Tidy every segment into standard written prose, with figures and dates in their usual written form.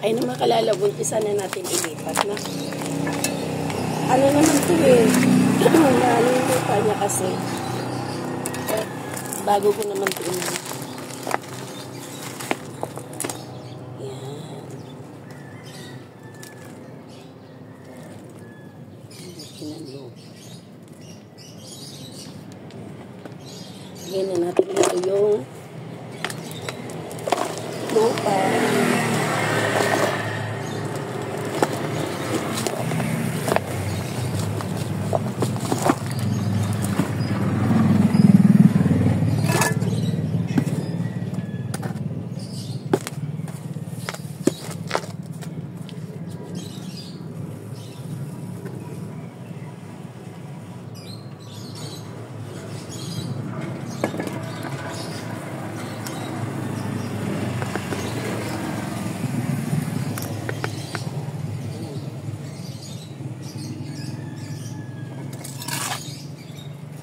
Ay naman kalalabog, isa na natin ilipat na. Ano naman ito eh. Ano yung lupa niya kasi. Bago ko naman ito naman. Yan. Lagyan na natin ito yung lupa.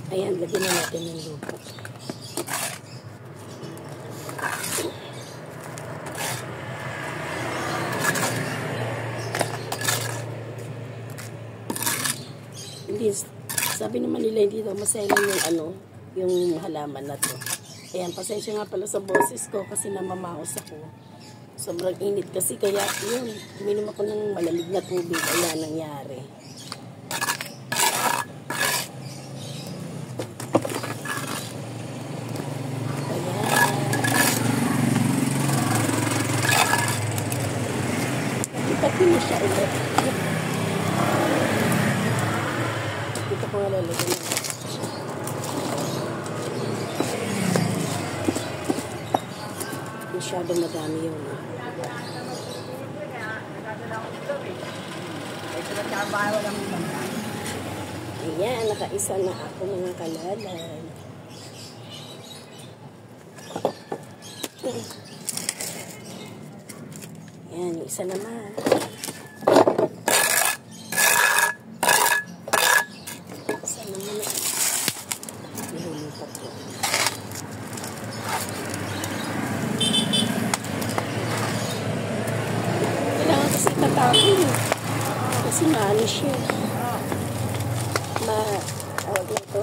Ayan, lagyan na natin yung lupa. Hindi, sabi naman nila hindi daw masayang yung ano, yung halaman na to. Ayan, pasensya nga pala sa boses ko kasi namamaos ako. Sobrang init kasi kaya yun, uminom ako ng malamig na tubig. Ayan, nangyari. Pati siya ulit. Dito ko nga lalagyan na. Masyadong madami yun. Ayan, nakaisa na ako mga kalalan. Ayan, isa naman. Isa naman. Nilipat ko. Kailangan kasi tatapin. Kasi maano siya. Tawag na ito.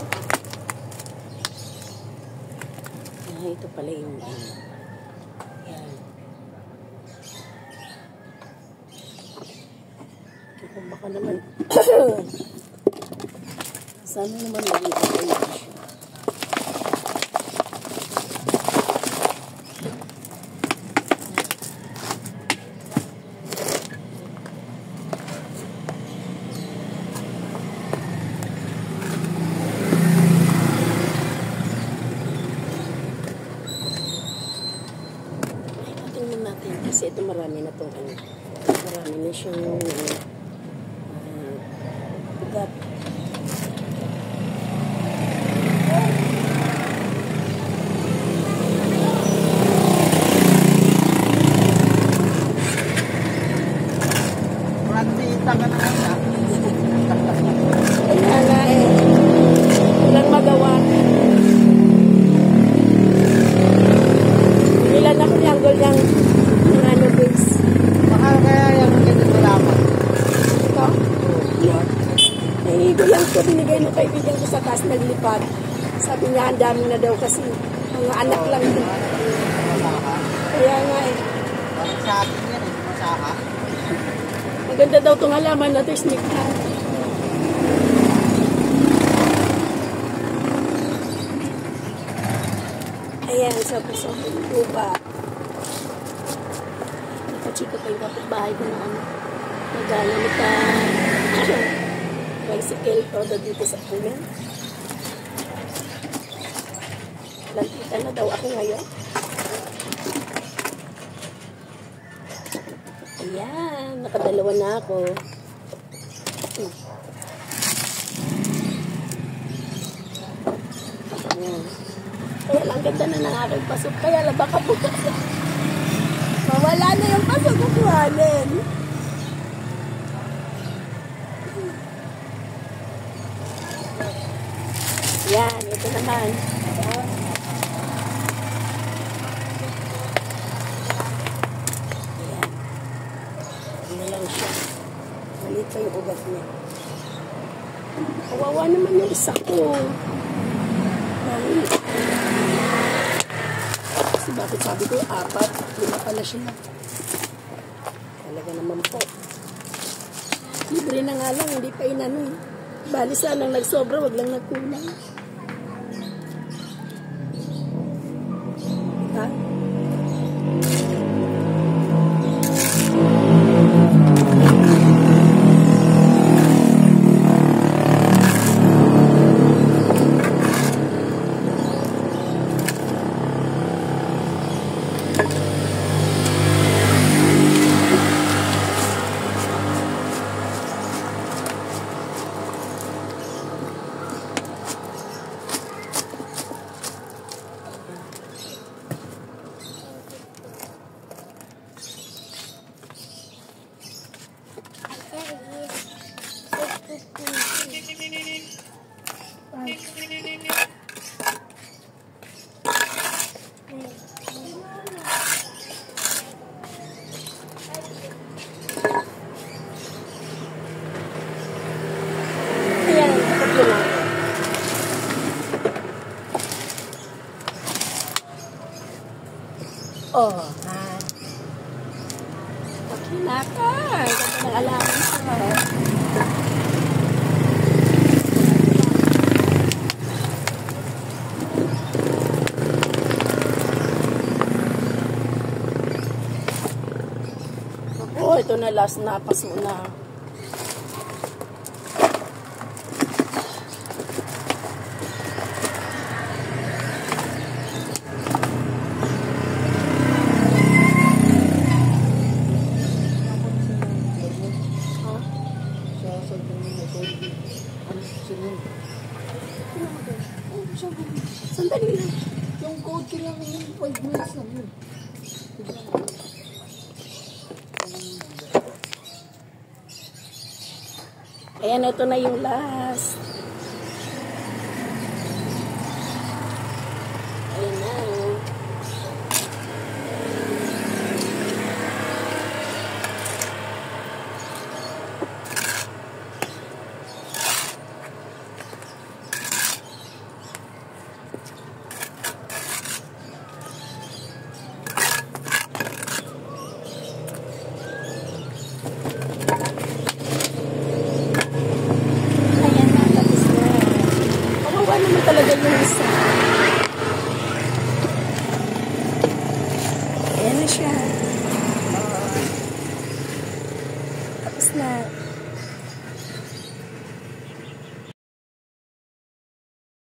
Ito pala yung yan. Kung baka naman sana naman maging okay na siya. Tingnan natin kasi ito marami na itong ano. Marami na siyang ugat. Kaya nga eh. Walang magawa. Ilan ako niyang gold yung ano base. Mahal kaya yung ganito lamang. Ito? Yan. Nahihigo lang ko. Binigay ng kaibigan ko sa taas naglipat. Sabi niya ang dami na daw kasi mga anak lang din. Kaya nga eh. Sa atin yan eh. Masaka. Maganda daw itong halaman na ito. Snake plant. Ayan, sabi-sabi ng lupa. Nakachika pa yung kapitbahay ko na ano. Naghanamit ka bicycle todo dito sa pulen. Lantitan na daw ako ngayon. Ayan, nakadalawa na ako. Ayan. Kaya lang ganda na ng aking pasok. Kaya lang baka bukas. Mawala na yung pasok ko kuhanin. Yan, ito naman. Ayan. Ano lang siya. Maliit pa yung ugat niya. Kawawa naman yung isa ko. Kasi bakit sabi ko 4, 5 pala siya. Talaga naman po. Libre na nga lang, hindi pa inano eh. Bali sanang nagsobra, wag lang nagkulang. Ha? Ayan, tatlo lang. Oh, ha? Pakinakay. Ganda ng alaman siya. Oh, ito na last na. Paso na. Sandali lang. Yung code ko lang yung 5 minutes lang yun. Ayan, ito na yung last. Ayan na. Naman talaga yung isa. Ayan na siya. Tapos na.